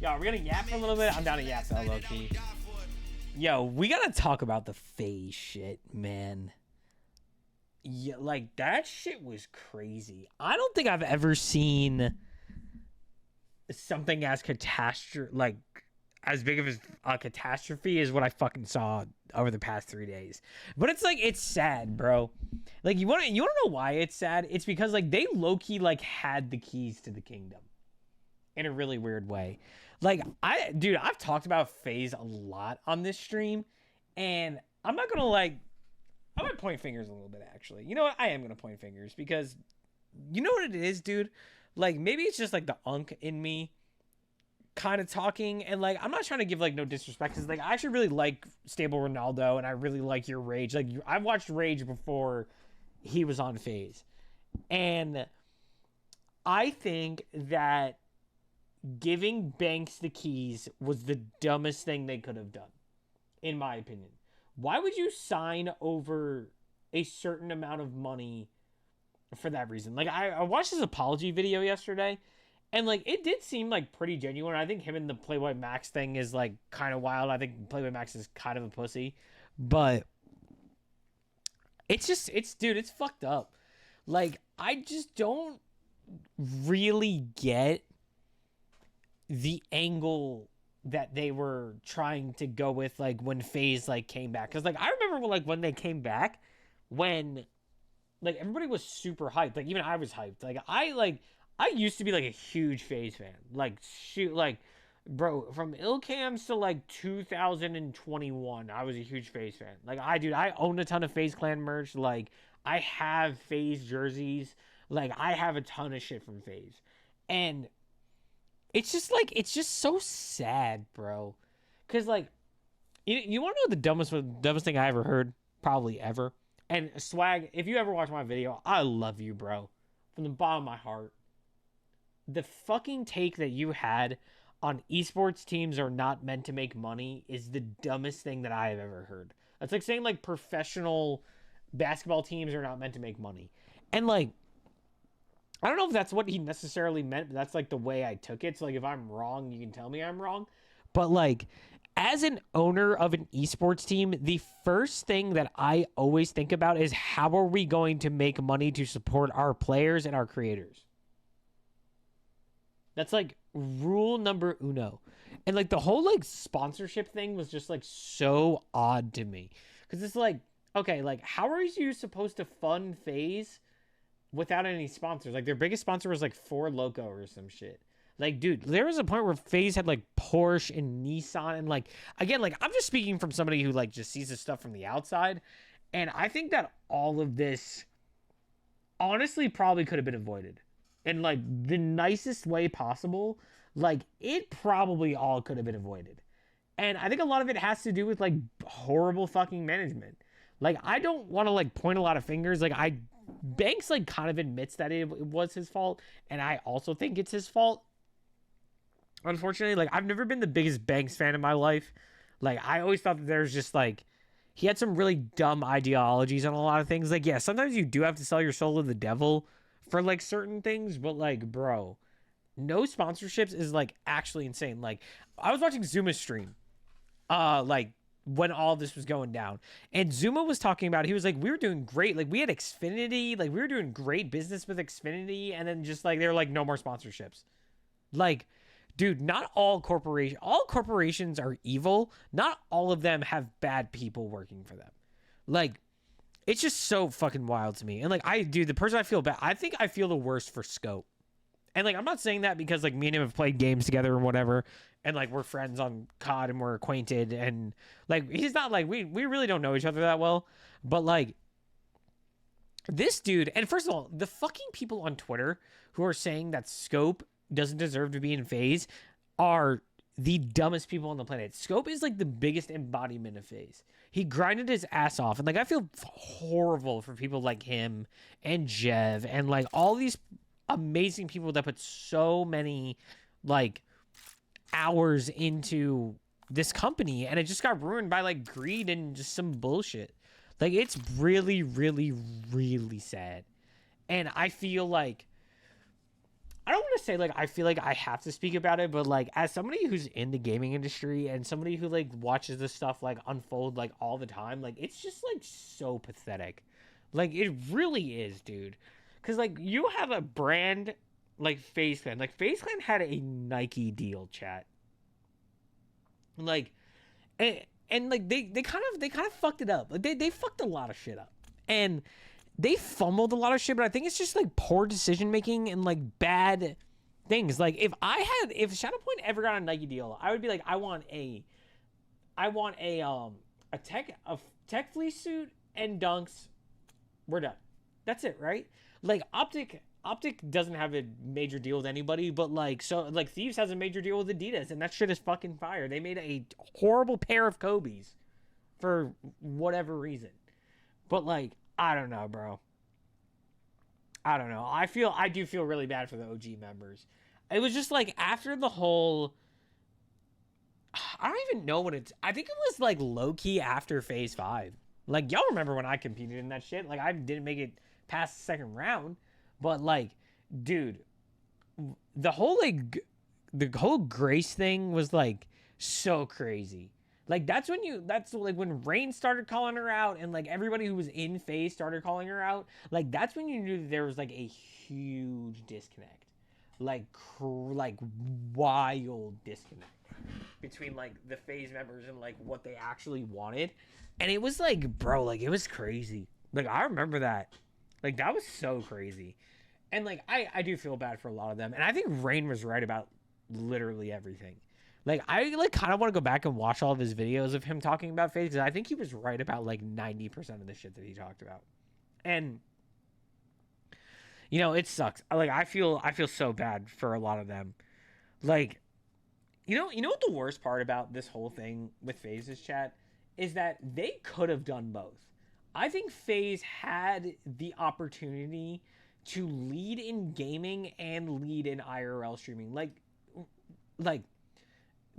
Yo, we're gonna yap for a little bit. I'm down to yap though, low key. Yo, we gotta talk about the FaZe shit, man. Yeah, like that shit was crazy. I don't think I've ever seen something as as big of a catastrophe as what I fucking saw over the past 3 days. But it's like, it's sad, bro. Like, you wanna know why it's sad? It's because like they low-key like had the keys to the kingdom in a really weird way. Like, I've talked about FaZe a lot on this stream, and I'm not gonna I'm gonna point fingers a little bit, actually. You know what? I am gonna point fingers because you know what it is, dude? Like, maybe it's just like the unk in me kind of talking, and like, I'm not trying to give like no disrespect, because like I actually really like Stable Ronaldo, and I really like your Rage. Like, I've watched Rage before he was on FaZe, and I think that giving Banks the keys was the dumbest thing they could have done, in my opinion. Why would you sign over a certain amount of money for that reason? Like, I watched his apology video yesterday, and like, it did seem like pretty genuine. I think him and the Playboy Max thing is like kind of wild. I think Playboy Max is kind of a pussy, but dude, it's fucked up. Like, I just don't really get the angle that they were trying to go with, like, when FaZe like came back. Because like, I remember when they came back, when like everybody was super hyped. Like, even I was hyped. Like, I used to be like a huge FaZe fan. Like, shoot, like, bro, from Ilcams to like 2021, I was a huge FaZe fan. Like, I own a ton of FaZe Clan merch. Like, I have FaZe jerseys. Like, I have a ton of shit from FaZe. And it's just like, it's just so sad, bro. Because like, you want to know the dumbest thing I ever heard? Probably ever. And Swag, if you ever watch my video, I love you, bro. From the bottom of my heart. The fucking take that you had on esports teams are not meant to make money is the dumbest thing that I have ever heard. That's like saying like professional basketball teams are not meant to make money. And like, I don't know if that's what he necessarily meant, but that's like the way I took it. So like, if I'm wrong, you can tell me I'm wrong. But like, as an owner of an esports team, the first thing that I always think about is how are we going to make money to support our players and our creators? That's like rule number uno. And like the whole like sponsorship thing was just like so odd to me. Because it's like, okay, like how are you supposed to fund FaZe without any sponsors? Like their biggest sponsor was like Four Loko or some shit. Like, dude, there was a point where FaZe had like Porsche and Nissan, and like, again, like I'm just speaking from somebody who like just sees this stuff from the outside, and I think that all of this honestly probably could have been avoided in like the nicest way possible. Like, it probably all could have been avoided. And I think a lot of it has to do with like horrible fucking management. Like, I don't want to like point a lot of fingers. Like, Banks like kind of admits that it was his fault, and I also think it's his fault. Unfortunately, like, I've never been the biggest Banks fan in my life. Like, I always thought that there's just like, he had some really dumb ideologies on a lot of things. Like, yeah, sometimes you do have to sell your soul to the devil for like certain things, but like, bro, no sponsorships is like actually insane. Like, I was watching Zuma's stream, like when all this was going down, and Zuma was talking about, he was like, we were doing great. Like, we had Xfinity, like we were doing great business with Xfinity, and then just like, they were like, no more sponsorships. Like, dude, not all corporations are evil. Not all of them have bad people working for them. Like, it's just so fucking wild to me. And like, the person I feel bad, I think I feel the worst for Scope. And like, I'm not saying that because like me and him have played games together and whatever, and like we're friends on COD and we're acquainted, and like he's not like, we really don't know each other that well. But like, this dude, and first of all, the fucking people on Twitter who are saying that Scope doesn't deserve to be in FaZe are the dumbest people on the planet. Scope is like the biggest embodiment of FaZe. He grinded his ass off, and like, I feel horrible for people like him and Jev and like all these amazing people that put so many like hours into this company, and it just got ruined by like greed and just some bullshit. Like, it's really, really, really sad. And I feel like I don't want to say like I feel like I have to speak about it, but like as somebody who's in the gaming industry and somebody who like watches this stuff like unfold like all the time, like it's just like so pathetic. Like it really is, dude. Cause like you have a brand like FaZe Clan. Like FaZe Clan had a Nike deal, chat. Like and like they kind of fucked it up. Like they fucked a lot of shit up. And they fumbled a lot of shit, but I think it's just like poor decision making and like bad things. Like if Shadowpoint ever got a Nike deal, I would be like, I want a tech fleece suit and dunks. We're done. That's it, right? Like Optic doesn't have a major deal with anybody, but like Thieves has a major deal with Adidas, and that shit is fucking fire. They made a horrible pair of Kobe's for whatever reason. But like, I don't know, bro. I don't know. I do feel really bad for the OG members. It was just like after the whole, I don't even know what it's, I think it was like low key after phase 5. Like y'all remember when I competed in that shit? Like I didn't make it past the second round, but like, dude, the whole Grace thing was like so crazy. Like that's like when Rain started calling her out and like everybody who was in FaZe started calling her out. Like that's when you knew that there was like a huge disconnect, like wild disconnect between like the FaZe members and like what they actually wanted. And it was like, bro, like it was crazy. Like I remember that. Like that was so crazy. And like I do feel bad for a lot of them. And I think Rain was right about literally everything. Like, I, like, kind of want to go back and watch all of his videos of him talking about FaZe, because I think he was right about, like, 90% of the shit that he talked about. And, you know, it sucks. Like, I feel so bad for a lot of them. Like, you know what the worst part about this whole thing with FaZe's chat is that they could have done both. I think FaZe had the opportunity to lead in gaming and lead in IRL streaming. Like,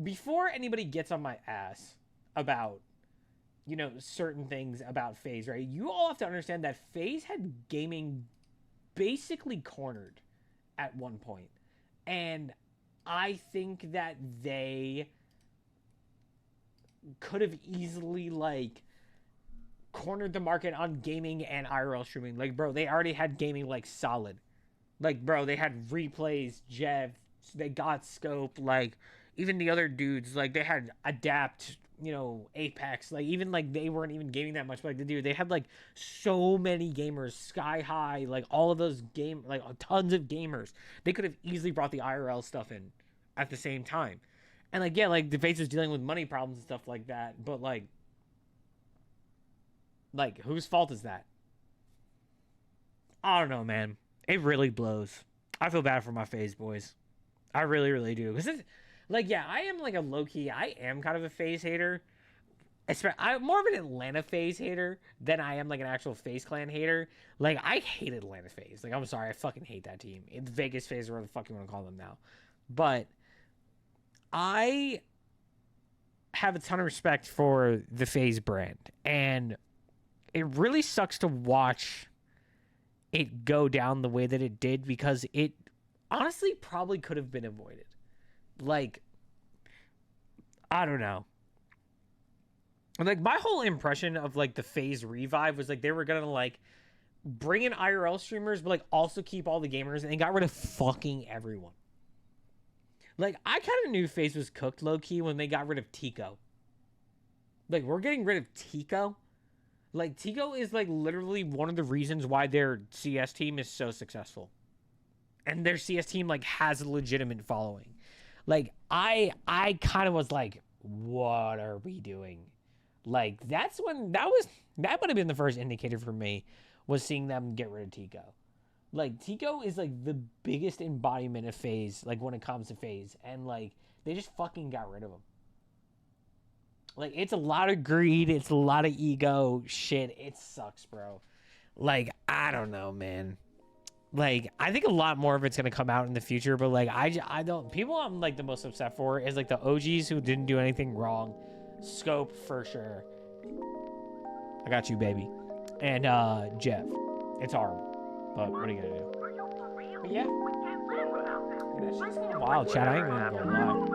before anybody gets on my ass about, you know, certain things about FaZe, right? You all have to understand that FaZe had gaming basically cornered at one point. And I think that they could have easily, like, cornered the market on gaming and IRL streaming. Like, bro, they already had gaming, like, solid. Like, bro, they had Replays, Jev, they got Scope, like, even the other dudes, like, they had Adapt, you know, Apex, like, even, like, they weren't even gaming that much, but, like, the dude, they had, like, so many gamers, Sky High, like, all of those like, tons of gamers. They could have easily brought the IRL stuff in at the same time. And, like, yeah, like, the FaZe was dealing with money problems and stuff like that, but, like, whose fault is that? I don't know, man. It really blows. I feel bad for my FaZe boys. I really, really do. Because it's, like, yeah, I am, like, a low-key, I am kind of a FaZe hater. I'm more of an Atlanta FaZe hater than I am, like, an actual FaZe Clan hater. Like, I hate Atlanta FaZe. Like, I'm sorry, I fucking hate that team. It's Vegas FaZe, or whatever the fuck you want to call them now. But I have a ton of respect for the FaZe brand. And it really sucks to watch it go down the way that it did, because it honestly probably could have been avoided. Like, I don't know. Like, my whole impression of, like, the FaZe revive was, like, they were gonna, like, bring in IRL streamers, but, like, also keep all the gamers, and they got rid of fucking everyone. Like, I kind of knew FaZe was cooked low-key when they got rid of Tico. Like, we're getting rid of Tico? Like, Tico is, like, literally one of the reasons why their CS team is so successful. And their CS team, like, has a legitimate following. Like, I kind of was like, what are we doing? Like, that's when, that would have been the first indicator for me, was seeing them get rid of Tico. Like, Tico is, like, the biggest embodiment of FaZe, like, when it comes to FaZe. And, like, they just fucking got rid of him. Like, it's a lot of greed. It's a lot of ego shit. It sucks, bro. Like, I don't know, man. Like, I think a lot more of it's gonna come out in the future, but, like, I don't, people I'm, like, the most upset for is, like, the OGs who didn't do anything wrong. Scope, for sure. I got you, baby. And, Jeff. It's horrible. But what are you gonna do? But yeah. Wow, chat, I ain't gonna go lie.